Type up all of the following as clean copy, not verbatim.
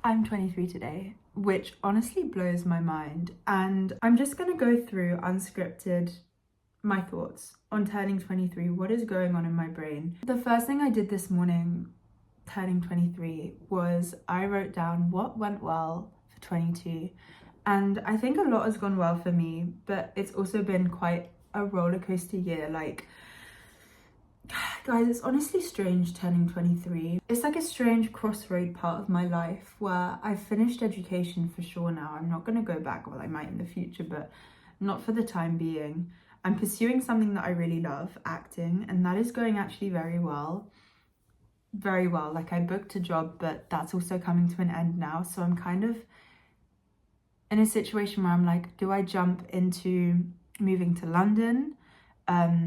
I'm 23 today, which honestly blows my mind. And I'm just going to go through unscripted my thoughts on turning 23, what is going on in my brain. The first thing I did this morning, turning 23, was I wrote down what went well for 22. And I think a lot has gone well for me, but it's also been quite a roller coaster year. Like, guys, it's honestly strange turning 23. It's like a strange crossroad part of my life where I've finished education for sure now. I'm not going to go back, well, I might in the future, but not for the time being. I'm pursuing something that I really love, acting, and that is going actually very well. Very well. Like, I booked a job, but that's also coming to an end now. So I'm kind of in a situation where I'm like, do I jump into moving to London?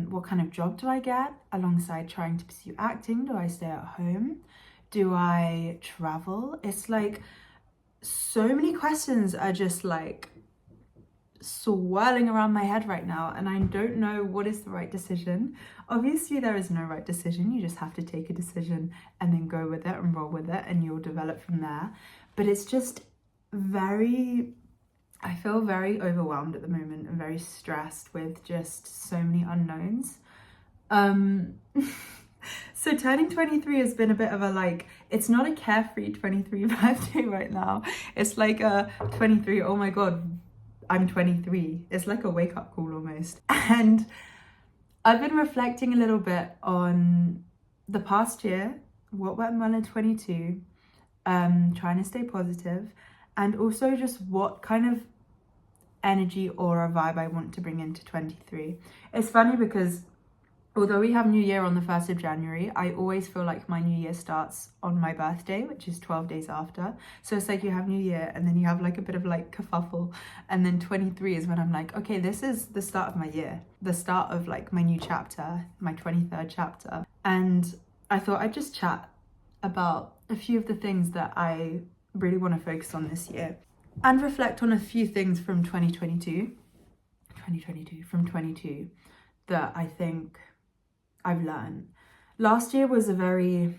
What kind of job do I get alongside trying to pursue acting? Do I stay at home? Do I travel? It's like so many questions are just like swirling around my head right now, and I don't know what is the right decision. Obviously there is no right decision, you just have to take a decision and then go with it and roll with it, and you'll develop from there. But it's just I feel very overwhelmed at the moment and very stressed with just so many unknowns. So turning 23 has been a bit of a like, it's not a carefree 23 birthday right now. It's like a 23, oh my god, I'm 23. It's like a wake up call almost. And I've been reflecting a little bit on the past year, what went well in 22, trying to stay positive, and also just what kind of energy or a vibe I want to bring into 23. It's funny because although we have New Year on the 1st of January, I always feel like my New Year starts on my birthday, which is 12 days after. So it's like you have New Year and then you have like a bit of like kerfuffle. And then 23 is when I'm like, okay, this is the start of my year, the start of like my new chapter, my 23rd chapter. And I thought I'd just chat about a few of the things that I really want to focus on this year and reflect on a few things from 2022 that I think I've learned. Last year was my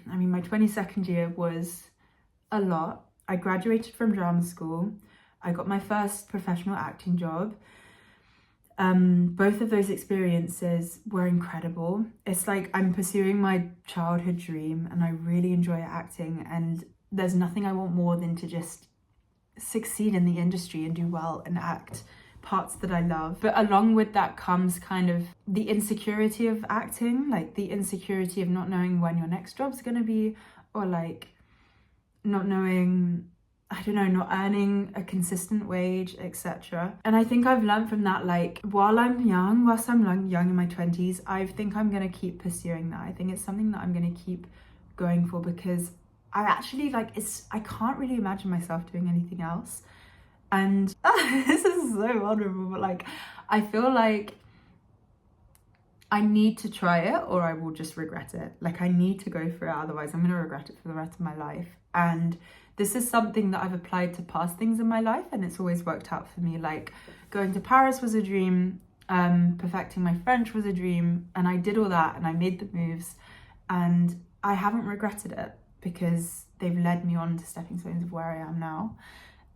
22nd year was a lot. I graduated from drama school. I got my first professional acting job. Both of those experiences were incredible. It's like I'm pursuing my childhood dream and I really enjoy acting, and there's nothing I want more than to just succeed in the industry and do well and act parts that I love. But along with that comes kind of the insecurity of acting, like the insecurity of not knowing when your next job's gonna be, or like not knowing, I don't know, not earning a consistent wage, etc. And I think I've learned from that, like whilst I'm young in my 20s, I think I'm gonna keep pursuing that. I think it's something that I'm gonna keep going for, because I actually I can't really imagine myself doing anything else. And this is so vulnerable, but like, I feel like I need to try it or I will just regret it. Like, I need to go for it, otherwise I'm gonna regret it for the rest of my life. And this is something that I've applied to past things in my life, and it's always worked out for me. Like, going to Paris was a dream, perfecting my French was a dream, and I did all that and I made the moves, and I haven't regretted it because they've led me on to stepping stones of where I am now.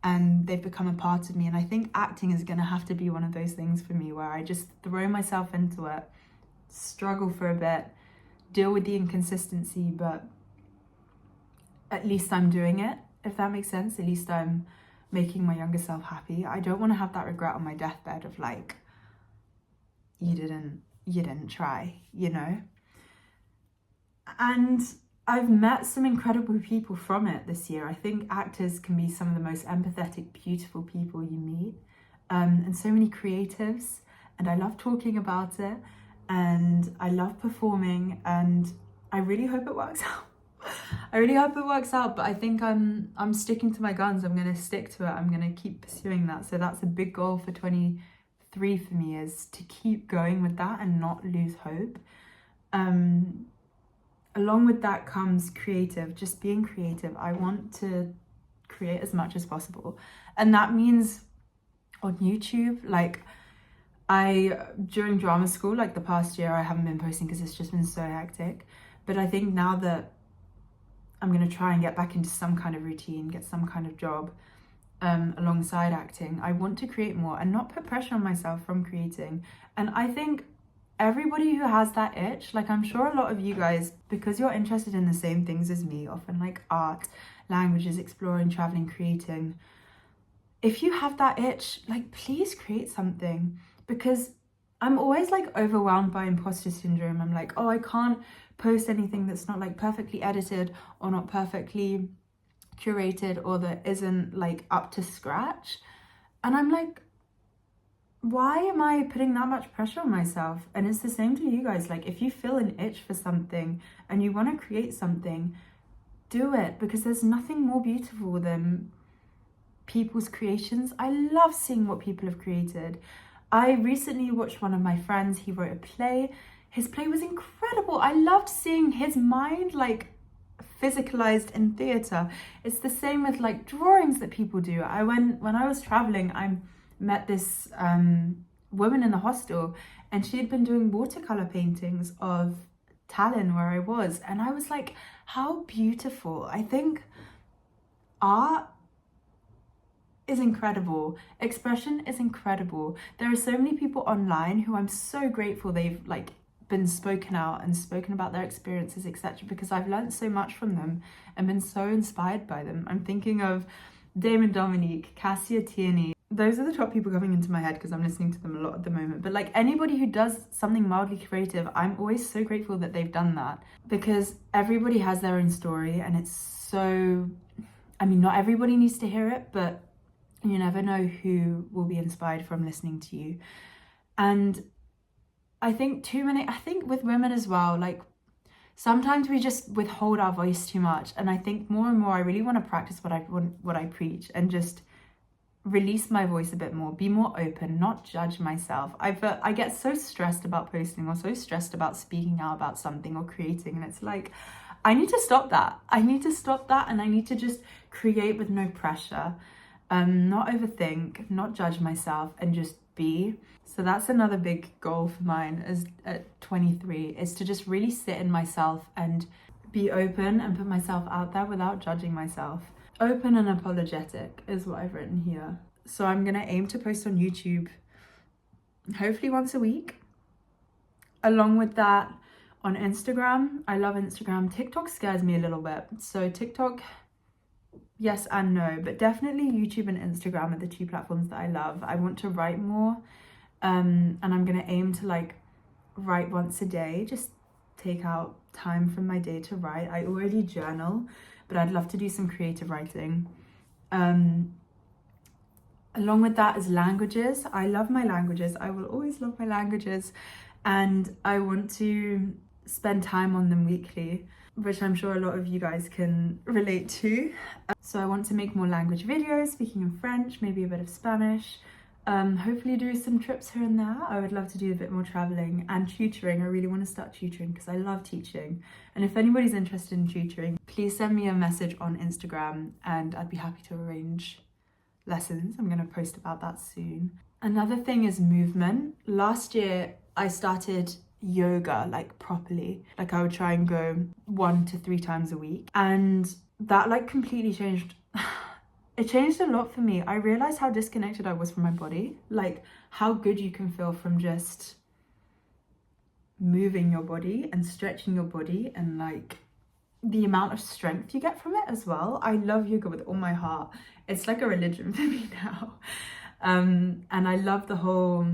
And they've become a part of me. And I think acting is going to have to be one of those things for me where I just throw myself into it, struggle for a bit, deal with the inconsistency, but at least I'm doing it, if that makes sense. At least I'm making my younger self happy. I don't want to have that regret on my deathbed of like, you didn't try, you know? And I've met some incredible people from it this year. I think actors can be some of the most empathetic, beautiful people you meet, and so many creatives, and I love talking about it, and I love performing, and I really hope it works out. I really hope it works out, but I think I'm sticking to my guns. I'm going to stick to it. I'm going to keep pursuing that. So that's a big goal for 23 for me, is to keep going with that and not lose hope. Along with that comes just being creative. I want to create as much as possible. And that means on YouTube, like during drama school, like the past year, I haven't been posting because it's just been so hectic. But I think now that I'm going to try and get back into some kind of routine, get some kind of job alongside acting. I want to create more and not put pressure on myself from creating. And I think everybody who has that itch, like I'm sure a lot of you guys, because you're interested in the same things as me, often like art, languages, exploring, traveling, creating, if you have that itch, like please create something. Because I'm always like overwhelmed by imposter syndrome. I'm like, oh, I can't post anything that's not like perfectly edited or not perfectly curated or that isn't like up to scratch. And I'm like, why am I putting that much pressure on myself? And it's the same to you guys. Like if you feel an itch for something and you want to create something, do it, because there's nothing more beautiful than people's creations. I love seeing what people have created. I recently watched one of my friends, he wrote a play. His play was incredible. I loved seeing his mind like physicalized in theatre. It's the same with like drawings that people do. When I was traveling, I met this woman in the hostel, and she had been doing watercolor paintings of Tallinn where I was, and I was like, how beautiful. I think art is incredible. Expression is incredible. There are so many people online who I'm so grateful they've like been spoken out and spoken about their experiences, etc., because I've learned so much from them and been so inspired by them. I'm thinking of Damon Dominique, Cassia Tierney. Those are the top people coming into my head because I'm listening to them a lot at the moment. But like anybody who does something mildly creative, I'm always so grateful that they've done that, because everybody has their own story, and it's so, I mean, not everybody needs to hear it, but you never know who will be inspired from listening to you. And I think with women as well, like sometimes we just withhold our voice too much. And I think more and more I really want to practice what I preach and just release my voice a bit more, be more open, not judge myself. I get so stressed about posting or so stressed about speaking out about something or creating, and it's like, I need to stop that. And I need to just create with no pressure, not overthink, not judge myself, and just be. So that's another big goal for mine as at 23, is to just really sit in myself and be open and put myself out there without judging myself. Open and apologetic is what I've written here. So I'm gonna aim to post on YouTube hopefully once a week. Along with that, on Instagram, I love Instagram. TikTok scares me a little bit. So TikTok, yes and no, but definitely YouTube and Instagram are the two platforms that I love. I want to write more, and I'm gonna aim to like write once a day, just take out time from my day to write. I already journal, but I'd love to do some creative writing. Along with that is languages. I love my languages. I will always love my languages, and I want to spend time on them weekly, which I'm sure a lot of you guys can relate to. So I want to make more language videos, speaking in French, maybe a bit of Spanish, hopefully do some trips here and there. I would love to do a bit more traveling and tutoring. I really want to start tutoring because I love teaching. And if anybody's interested in tutoring, please send me a message on Instagram and I'd be happy to arrange lessons. I'm going to post about that soon. Another thing is movement. Last year I started yoga like properly. Like I would try and go 1 to 3 times a week, and that like completely changed. It changed a lot for me. I realized how disconnected I was from my body, like how good you can feel from just moving your body and stretching your body, and like the amount of strength you get from it as well. I love yoga with all my heart. It's like a religion for me now. And I love the whole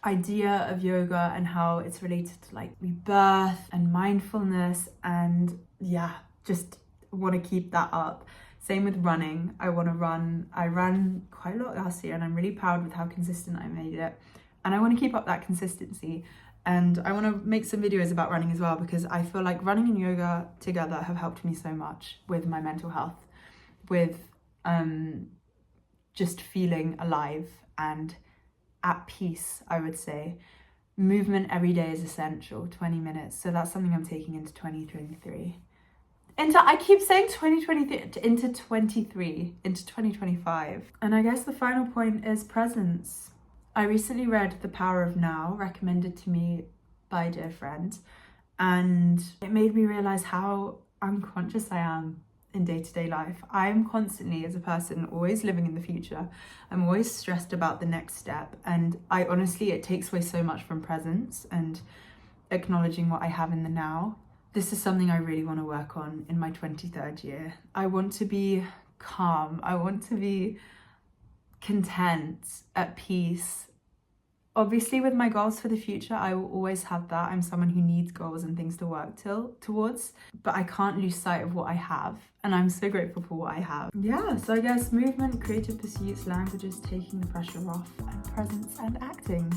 idea of yoga and how it's related to like rebirth and mindfulness, and yeah, just want to keep that up. Same with running. I ran quite a lot last year, and I'm really proud with how consistent I made it, and I want to keep up that consistency. And I want to make some videos about running as well, because I feel like running and yoga together have helped me so much with my mental health, with just feeling alive and at peace, I would say. Movement every day is essential, 20 minutes. So that's something I'm taking into 2023. I keep saying 2023, into 2025. And I guess the final point is presence. I recently read The Power of Now, recommended to me by a dear friend, and it made me realize how unconscious I am in day-to-day life. I'm constantly, as a person, always living in the future. I'm always stressed about the next step, and I honestly, it takes away so much from presence and acknowledging what I have in the now. This is something I really want to work on in my 23rd year. I want to be calm. I want to be content, at peace. Obviously, with my goals for the future, I will always have that. I'm someone who needs goals and things to work towards, but I can't lose sight of what I have, and I'm so grateful for what I have. Yeah, so I guess movement, creative pursuits, languages, taking the pressure off, and presence and acting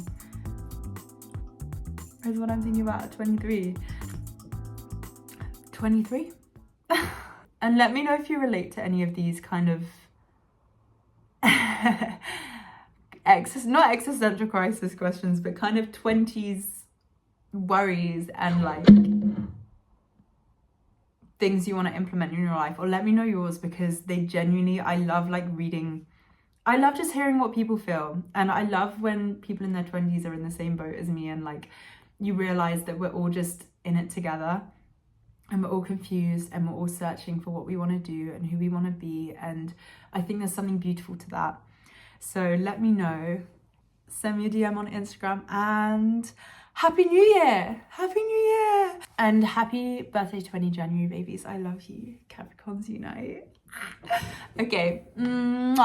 is what I'm thinking about at 23. 23? And let me know if you relate to any of these kind of not existential crisis questions, but kind of 20s worries and like things you want to implement in your life. Or let me know yours, because they genuinely, I love like reading. I love just hearing what people feel, and I love when people in their 20s are in the same boat as me, and like you realize that we're all just in it together, and we're all confused, and we're all searching for what we want to do and who we want to be. And I think there's something beautiful to that. So let me know, send me a DM on Instagram, and Happy New Year! Happy New Year! And happy birthday 20 January, babies. I love you. Capricorns unite. Okay. Mwah.